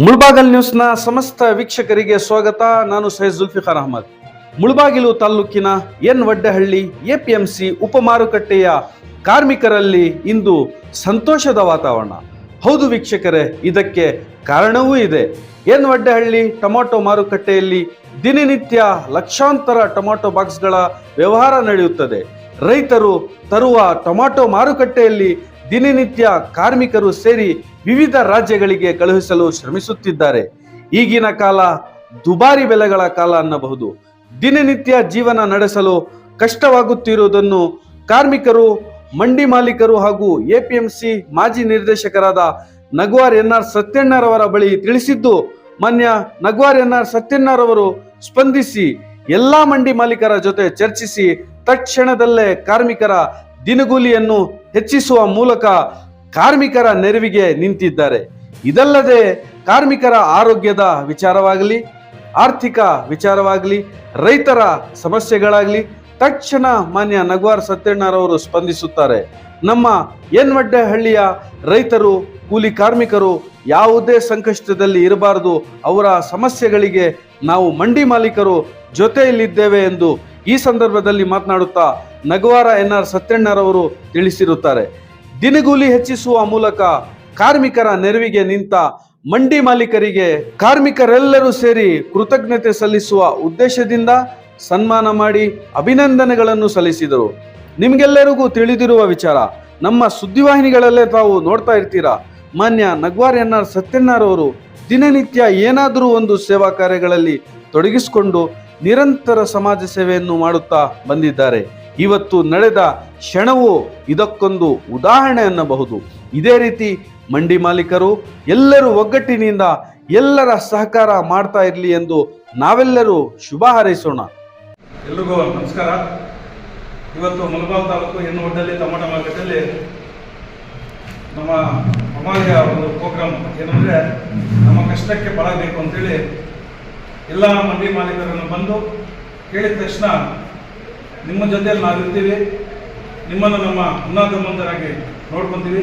ಮುಳಬಾಗಿಲು ನ್ಯೂಸ್ನ ಸಮಸ್ತ ವೀಕ್ಷಕರಿಗೆ ಸ್ವಾಗತ. ನಾನು ಸೈಯದ್ ಜುಲ್ಫಿಕಾರ್ ಅಹಮದ್. ಮುಳಬಾಗಿಲು ತಾಲೂಕಿನ ಎನ್ ವಡ್ಡಹಳ್ಳಿ ಎಪಿಎಂಸಿ ಉಪಮಾರುಕಟ್ಟೆಯ ಕಾರ್ಮಿಕರಲ್ಲಿ ಇಂದು ಸಂತೋಷದ ವಾತಾವರಣ. ಹೌದು ವೀಕ್ಷಕರೇ, ಇದಕ್ಕೆ ಕಾರಣವೂ ಇದೆ. ಎನ್ ವಡ್ಡಹಳ್ಳಿ ಟೊಮಾಟೊ ಮಾರುಕಟ್ಟೆಯಲ್ಲಿ ದಿನನಿತ್ಯ ಲಕ್ಷಾಂತರ ಟೊಮಾಟೊ ಬಾಕ್ಸ್ಗಳ ವ್ಯವಹಾರ ನಡೆಯುತ್ತದೆ. ರೈತರು ತರುವ ಟೊಮಾಟೊ ಮಾರುಕಟ್ಟೆಯಲ್ಲಿ ದಿನನಿತ್ಯ ಕಾರ್ಮಿಕರು ಸೇರಿ ವಿವಿಧ ರಾಜ್ಯಗಳಿಗೆ ಕಳುಹಿಸಲು ಶ್ರಮಿಸುತ್ತಿದ್ದಾರೆ. ಈಗಿನ ಕಾಲ ದುಬಾರಿ ಬೆಲೆಗಳ ಕಾಲ ಅನ್ನಬಹುದು. ದಿನನಿತ್ಯ ಜೀವನ ನಡೆಸಲು ಕಷ್ಟವಾಗುತ್ತಿರುವುದನ್ನು ಕಾರ್ಮಿಕರು, ಮಂಡಿ ಮಾಲೀಕರು ಹಾಗೂ ಎಪಿಎಂಸಿ ಮಾಜಿ ನಿರ್ದೇಶಕರಾದ ನಗ್ವಾರ್ ಎನ್ಆರ್ ಸತ್ಯಣ್ಣರವರ ಬಳಿ ತಿಳಿಸಿದ್ದು, ಮಾನ್ಯ ನಗ್ವಾರ್ ಎನ್ಆರ್ ಸತ್ಯಣ್ಣರವರು ಸ್ಪಂದಿಸಿ ಎಲ್ಲಾ ಮಂಡಿ ಮಾಲೀಕರ ಜೊತೆ ಚರ್ಚಿಸಿ ತಕ್ಷಣದಲ್ಲೇ ಕಾರ್ಮಿಕರ ದಿನಗೂಲಿಯನ್ನು ಹೆಚ್ಚಿಸುವ ಮೂಲಕ ಕಾರ್ಮಿಕರ ನೆರವಿಗೆ ನಿಂತಿದ್ದಾರೆ. ಇದಲ್ಲದೆ ಕಾರ್ಮಿಕರ ಆರೋಗ್ಯದ ವಿಚಾರವಾಗಲಿ, ಆರ್ಥಿಕ ವಿಚಾರವಾಗಲಿ, ರೈತರ ಸಮಸ್ಯೆಗಳಾಗಲಿ ತಕ್ಷಣ ಮಾನ್ಯ ನಗ್ವಾರ್ ಸತ್ಯಣ್ಣರವರು ಸ್ಪಂದಿಸುತ್ತಾರೆ. ನಮ್ಮ ಎನ್ ವಡ್ಡಹಳ್ಳಿಯ ರೈತರು, ಕೂಲಿ ಕಾರ್ಮಿಕರು ಯಾವುದೇ ಸಂಕಷ್ಟದಲ್ಲಿ ಇರಬಾರದು, ಅವರ ಸಮಸ್ಯೆಗಳಿಗೆ ನಾವು ಮಂಡಿ ಮಾಲೀಕರು ಜೊತೆಯಲ್ಲಿದ್ದೇವೆ ಎಂದು ಈ ಸಂದರ್ಭದಲ್ಲಿ ಮಾತನಾಡುತ್ತಾ ನಗ್ವಾರ ಎನ್ಆರ್ ಸತ್ಯಣ್ಣರವರು ತಿಳಿಸಿರುತ್ತಾರೆ. ದಿನಗೂಲಿ ಹೆಚ್ಚಿಸುವ ಮೂಲಕ ಕಾರ್ಮಿಕರ ನೆರವಿಗೆ ನಿಂತ ಮಂಡಿ ಮಾಲೀಕರಿಗೆ ಕಾರ್ಮಿಕರೆಲ್ಲರೂ ಸೇರಿ ಕೃತಜ್ಞತೆ ಸಲ್ಲಿಸುವ ಉದ್ದೇಶದಿಂದ ಸನ್ಮಾನ ಮಾಡಿ ಅಭಿನಂದನೆಗಳನ್ನು ಸಲ್ಲಿಸಿದರು. ನಿಮಗೆಲ್ಲರಿಗೂ ತಿಳಿದಿರುವ ವಿಚಾರ, ನಮ್ಮ ಸುದ್ದಿವಾಹಿನಿಗಳಲ್ಲೇ ತಾವು ನೋಡ್ತಾ ಇರ್ತೀರಾ. ಮಾನ್ಯ ನಗ್ವಾರ್ ಎನ್ಆರ್ ಸತ್ಯಣ್ಣರವರು ದಿನನಿತ್ಯ ಏನಾದರೂ ಒಂದು ಸೇವಾ ಕಾರ್ಯಗಳಲ್ಲಿ ತೊಡಗಿಸಿಕೊಂಡು ನಿರಂತರ ಸಮಾಜ ಸೇವೆಯನ್ನು ಮಾಡುತ್ತಾ ಬಂದಿದ್ದಾರೆ. ಇವತ್ತು ನಡೆದ ಕ್ಷಣವು ಇದಕ್ಕೊಂದು ಉದಾಹರಣೆ ಅನ್ನಬಹುದು. ಇದೇ ರೀತಿ ಮಂಡಿ ಮಾಲೀಕರು ಎಲ್ಲರೂ ಒಗ್ಗಟ್ಟಿನಿಂದ ಎಲ್ಲರ ಸಹಕಾರ ಮಾಡ್ತಾ ಇರಲಿ ಎಂದು ನಾವೆಲ್ಲರೂ ಶುಭ ಹಾರೈಸೋಣ. ಎಲ್ರಿಗೂ ನಮಸ್ಕಾರ. ಇವತ್ತು ಮುಳಬಾಗಿಲು ತಾಲೂಕು ಎನ್ ವಡ್ಡಹಳ್ಳಿ ಟೊಮಾಟೊ ಮಾರ್ಕೆಟಲ್ಲಿ ನಮ್ಮ ಅಮಾಲ್ಯ ಒಂದು ಪ್ರೋಗ್ರಾಮ್ ಏನಂದರೆ, ನಮ್ಮ ಕಷ್ಟಕ್ಕೆ ಬಳಗಬೇಕು ಅಂತೇಳಿ ಎಲ್ಲ ಮಂಡಿ ಮಾಲೀಕರನ್ನು ಬಂದು ಕೇಳಿದ ತಕ್ಷಣ ನಿಮ್ಮ ಜೊತೆಯಲ್ಲಿ ನಾವಿರ್ತೀವಿ, ನಿಮ್ಮನ್ನು ನಮ್ಮ ಅಣ್ಣ ತಮ್ಮಂದರಾಗಿ ನೋಡ್ಕೊತೀವಿ,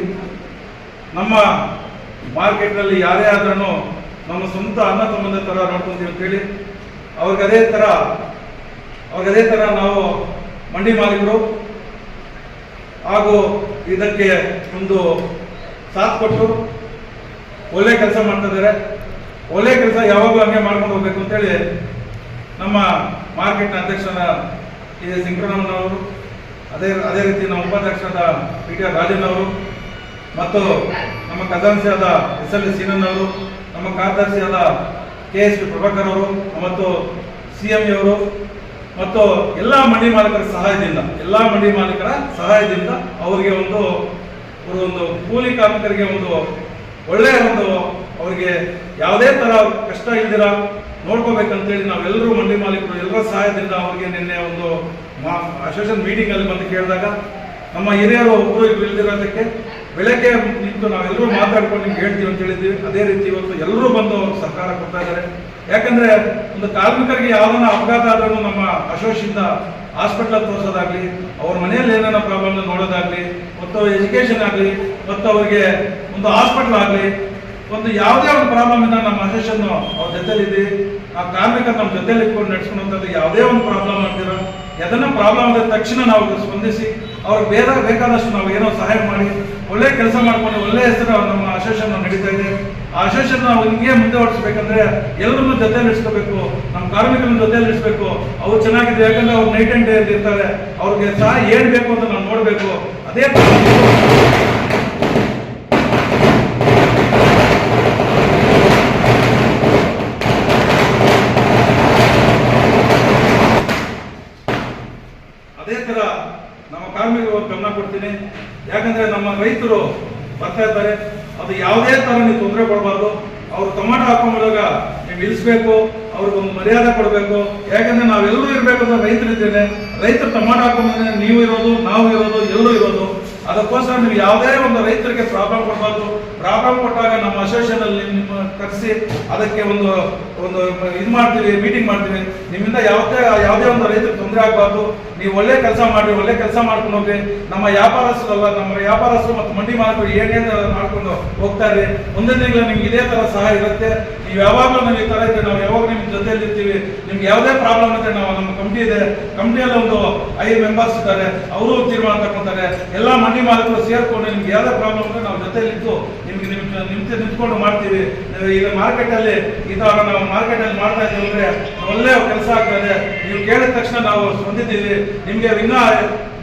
ನಮ್ಮ ಮಾರ್ಕೆಟ್ನಲ್ಲಿ ಯಾರೇ ಆದ್ರೂ ನಮ್ಮ ಸ್ವಂತ ಅಣ್ಣ ತಮ್ಮಂದ ಥರ ನೋಡ್ಕೊತೀವಿ ಅಂತೇಳಿ ಅವ್ರಿಗೆ ಅದೇ ಥರ ನಾವು ಮಂಡಿ ಮಾಲೀಕರು ಹಾಗೂ ಇದಕ್ಕೆ ಒಂದು ಸಾಥ್ ಕೊಟ್ಟು ಒಳ್ಳೆ ಕೆಲಸ ಮಾಡ್ತಾ ಇದ್ದಾರೆ. ಒಳ್ಳೆ ಕೆಲಸ ಯಾವಾಗಲೂ ಹಂಗೆ ಮಾಡ್ಕೊಂಡು ಹೋಗ್ಬೇಕು ಅಂತೇಳಿ ನಮ್ಮ ಮಾರ್ಕೆಟ್ನ ಅಧ್ಯಕ್ಷರಾದ ಕೆ ಎಸ್ ಸಿಂಕ್ರಣ್ಣನವರು, ಅದೇ ರೀತಿ ನಮ್ಮ ಉಪಾಧ್ಯಕ್ಷರಾದ ಪಿ ಟಿ ಆರ್ ರಾಜನ್ ಅವರು ಮತ್ತು ನಮ್ಮ ಖಜಾನ್ಸಿಯಾದ ಎಸ್ ಎಲ್ ಸೀನನ್, ನಮ್ಮ ಕಾರ್ಯದರ್ಶಿಯಾದ ಕೆ ಎಸ್ ಪಿ ಪ್ರಭಾಕರ್ ಅವರು ಮತ್ತು CME ಅವರು ಮತ್ತು ಎಲ್ಲ ಮಂಡಿ ಮಾಲೀಕರ ಸಹಾಯದಿಂದ ಅವರಿಗೆ ಒಂದು ಕೂಲಿ ಕಾರ್ಮಿಕರಿಗೆ ಒಂದು ಒಳ್ಳೆಯ ಅವರಿಗೆ ಯಾವುದೇ ಥರ ಕಷ್ಟ ಇಲ್ದಿರ ನೋಡ್ಕೋಬೇಕಂತೇಳಿ ನಾವೆಲ್ಲರೂ ಮಂಡಿ ಮಾಲೀಕರು ಎಲ್ಲರ ಸಹಾಯದಿಂದ ಅವರಿಗೆ ನಿನ್ನೆ ಒಂದು ಅಸೋಸಿಯೇಷನ್ ಮೀಟಿಂಗಲ್ಲಿ ಬಂದು ಕೇಳಿದಾಗ ನಮ್ಮ ಹಿರಿಯರು ಒಬ್ಬರು ಇಬ್ಬರು ಇಲ್ದಿರೋದಕ್ಕೆ ಬೆಳಗ್ಗೆ ನಿಂತು ನಾವೆಲ್ಲರೂ ಮಾತಾಡ್ಕೊಂಡು ನಿಮ್ಗೆ ಹೇಳ್ತೀವಿ ಅಂತ ಹೇಳಿದ್ವಿ. ಅದೇ ರೀತಿ ಇವತ್ತು ಎಲ್ಲರೂ ಬಂದು ಸಹಕಾರ ಕೊಡ್ತಾ ಇದ್ದಾರೆ. ಯಾಕಂದ್ರೆ ಒಂದು ಕಾರ್ಮಿಕರಿಗೆ ಯಾವ್ದಾನ ಅಪಘಾತ ಆದ್ರೂ ನಮ್ಮ ಅಸೋಸಿಯಿಂದ ಹಾಸ್ಪಿಟಲ್ ತೋರಿಸೋದಾಗ್ಲಿ, ಅವ್ರ ಮನೆಯಲ್ಲಿ ಏನೇನೋ ಪ್ರಾಬ್ಲಮ್ ನೋಡೋದಾಗ್ಲಿ, ಮತ್ತು ಎಜುಕೇಶನ್ ಆಗಲಿ, ಮತ್ತು ಅವ್ರಿಗೆ ಒಂದು ಹಾಸ್ಪಿಟಲ್ ಆಗಲಿ, ಒಂದು ಯಾವುದೇ ಒಂದು ಪ್ರಾಬ್ಲಮ್ ಇಂದ ನಮ್ಮ ಅಸೋಸಿಯೇಷನ್ ಅವ್ರ ಜೊತೆಲಿದ್ದೀವಿ. ಆ ಕಾರ್ಮಿಕರು ನಮ್ಮ ಜೊತೆಲಿ ಇಟ್ಕೊಂಡು ನಡೆಸ್ಕೊಂಡಂಥದ್ದು ಯಾವುದೇ ಒಂದು ಪ್ರಾಬ್ಲಮ್ ಮಾಡ್ತೀರೋ ಅದನ್ನ ಪ್ರಾಬ್ಲಮ್ ಆದ ತಕ್ಷಣ ನಾವು ಸ್ಪಂದಿಸಿ ಅವ್ರಿಗೆ ಬೇಕಾದಷ್ಟು ನಾವು ಏನೋ ಸಹಾಯ ಮಾಡಿ ಒಳ್ಳೆ ಕೆಲಸ ಮಾಡ್ಕೊಂಡು ಒಳ್ಳೆ ಹೆಸರು ನಮ್ಮ ಅಸೋಸಿಯೇಷನ್ ನಡೀತಾ ಇದೆ. ಆ ಅಸೋಸಿಯೇಷನ್ ನಾವು ಹಿಂಗೆ ಮುಂದೆ ಹೊಡಿಸ್ಬೇಕಂದ್ರೆ ಎಲ್ಲರನ್ನೂ ಜೊತೆಲಿ ಇಡಿಸ್ಕೋಬೇಕು, ನಮ್ಮ ಕಾರ್ಮಿಕರನ್ನ ಜೊತೆಲಿ ಇಡಿಸ್ಬೇಕು. ಅವ್ರು ಚೆನ್ನಾಗಿದ್ರೆ, ಯಾಕಂದ್ರೆ ಅವ್ರು ನೈಟ್ ಅಂಡ್ ಡೇ ಇರ್ತಾರೆ, ಅವ್ರಿಗೆ ಸಹ ಏನ್ ಬೇಕು ಅಂತ ನಾವು ನೋಡ್ಬೇಕು. ಅದೇ ತರ ನಮ್ಮ ಕಾರ್ಮಿಕರು ಗಮನ ಕೊಡ್ತೀನಿ. ಯಾಕಂದ್ರೆ ನಮ್ಮ ರೈತರು ಬರ್ತಾ ಇರ್ತಾರೆ, ಅದು ಯಾವುದೇ ತರ ನೀವು ತೊಂದರೆ ಕೊಡಬಾರ್ದು. ಅವ್ರು ಟೊಮಾಟೊ ಹಾಕೊಂಡಾಗ ನೀವು ಇಳಿಸ್ಬೇಕು, ಅವ್ರಿಗೊಂದು ಮರ್ಯಾದೆ ಕೊಡಬೇಕು. ಯಾಕಂದ್ರೆ ನಾವೆಲ್ಲರೂ ಇರ್ಬೇಕು ಅಂದ್ರೆ ರೈತರಿದ್ದೇನೆ, ರೈತರು ಟೊಮಾಟೊ ಹಾಕೊಂಡ್ರೆ ನೀವು ಇರೋದು, ನಾವು ಇರೋದು, ಎಲ್ಲರೂ ಇರೋದು. ಅದಕ್ಕೋಸ್ಕರ ನೀವು ಯಾವುದೇ ಒಂದು ರೈತರಿಗೆ ಪ್ರಾಬ್ಲಮ್ ಕೊಡಬಾರ್ದು. ಪ್ರಾಬ್ಲಮ್ ಕೊಟ್ಟಾಗ ನಮ್ಮ ಅಸೋಸಿಯೇಷನ್ ಅಲ್ಲಿ ನಿಮ್ಮ ಕರೆಸಿ ಅದಕ್ಕೆ ಒಂದು ಇದು ಮಾಡ್ತೀವಿ, ಮೀಟಿಂಗ್ ಮಾಡ್ತೀವಿ. ನಿಮ್ಮಿಂದ ಯಾವುದೇ ಒಂದು ರೈತರಿಗೆ ತೊಂದರೆ ಆಗಬಾರ್ದು. ನೀವು ಒಳ್ಳೆ ಕೆಲಸ ಮಾಡಿ, ಒಳ್ಳೆ ಕೆಲಸ ಮಾಡ್ಕೊಂಡು ಹೋಗ್ರಿ. ನಮ್ಮ ವ್ಯಾಪಾರಸ್ಥರಲ್ಲ, ನಮ್ಮ ವ್ಯಾಪಾರಸ್ಥರು ಮತ್ತು ಮಂಡಿ ಮಾಲಕರು ಏನೇನು ಮಾಡ್ಕೊಂಡು ಹೋಗ್ತಾರೆ. ಮುಂದಿನ ದಿನಗಳು ನಿಮ್ಗೆ ಇದೇ ತರ ಸಹಾಯ ಇರುತ್ತೆ. ನೀವು ಯಾವಾಗಲೂ ನಮಗೆ ಈ ತರ ಇದ್ರೆ ನಾವು ಯಾವಾಗ ನಿಮ್ಮ ಜೊತೆಯಲ್ಲಿ ಇರ್ತೀವಿ. ನಿಮ್ಗೆ ಯಾವುದೇ ಪ್ರಾಬ್ಲಮ್ ಇದ್ರೆ ನಾವು ನಮ್ಮ ಕಂಪ್ನಿ ಇದೆ, ಕಂಪ್ನಿಯಲ್ಲಿ ಒಂದು 5 ಮೆಂಬರ್ಸ್ ಇದ್ದಾರೆ, ಅವರು ತೀರ್ಮಾನ ತಗೊಂತಾರೆ. ಎಲ್ಲ ಮಂಡಿ ಮಾಲಕರು ಸೇರ್ಕೊಂಡು ನಿಮ್ಗೆ ಯಾವುದೇ ಪ್ರಾಬ್ಲಮ್ ಇದ್ರೆ ನಾವು ಜೊತೆಯಲ್ಲಿದ್ದು ನಿಮ್ಗೆ ನಿಂತ್ಕೊಂಡು ಮಾಡ್ತೀವಿ. ಈಗ ಮಾರ್ಕೆಟಲ್ಲಿ ಈ ತರ ನಾವು ಮಾರ್ಕೆಟಲ್ಲಿ ಮಾಡ್ತಾ ಇದ್ದೀವಿ ಅಂದ್ರೆ ಒಳ್ಳೆ ಕೆಲಸ ಆಗ್ತದೆ. ನೀವು ಕೇಳಿದ ತಕ್ಷಣ ನಾವು ಸ್ಪಂದಿದ್ದೀವಿ. ನಿಮ್ಗೆ ಇನ್ನೂ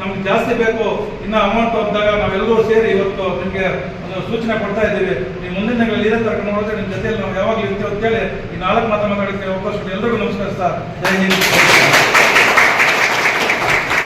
ನಮ್ಗೆ ಜಾಸ್ತಿ ಬೇಕು, ಇನ್ನ ಅಮೌಂಟ್ ಹೋದಾಗ ನಾವೆಲ್ಲರೂ ಸೇರಿ ಇವತ್ತು ನಿಮ್ಗೆ ಒಂದು ಸೂಚನೆ ಕೊಡ್ತಾ ಇದ್ದೀವಿ. ನೀವು ಮುಂದಿನ ದಿನಗಳಲ್ಲಿ ಇದೇ ತರ ನೋಡಿದ್ರೆ ನಿಮ್ಮ ಜೊತೆಯಲ್ಲಿ ನಾವು ಯಾವಾಗಲೂ ಇರ್ತೀವಿ ಅಂತೇಳಿ ಈ 4 ಮಾತಾಡೋಕ್ಕೆ ಅವಕಾಶ. ಎಲ್ರಿಗೂ ನಮಸ್ಕಾರ ಸರ್. ಜೈ ಹಿಂದ್.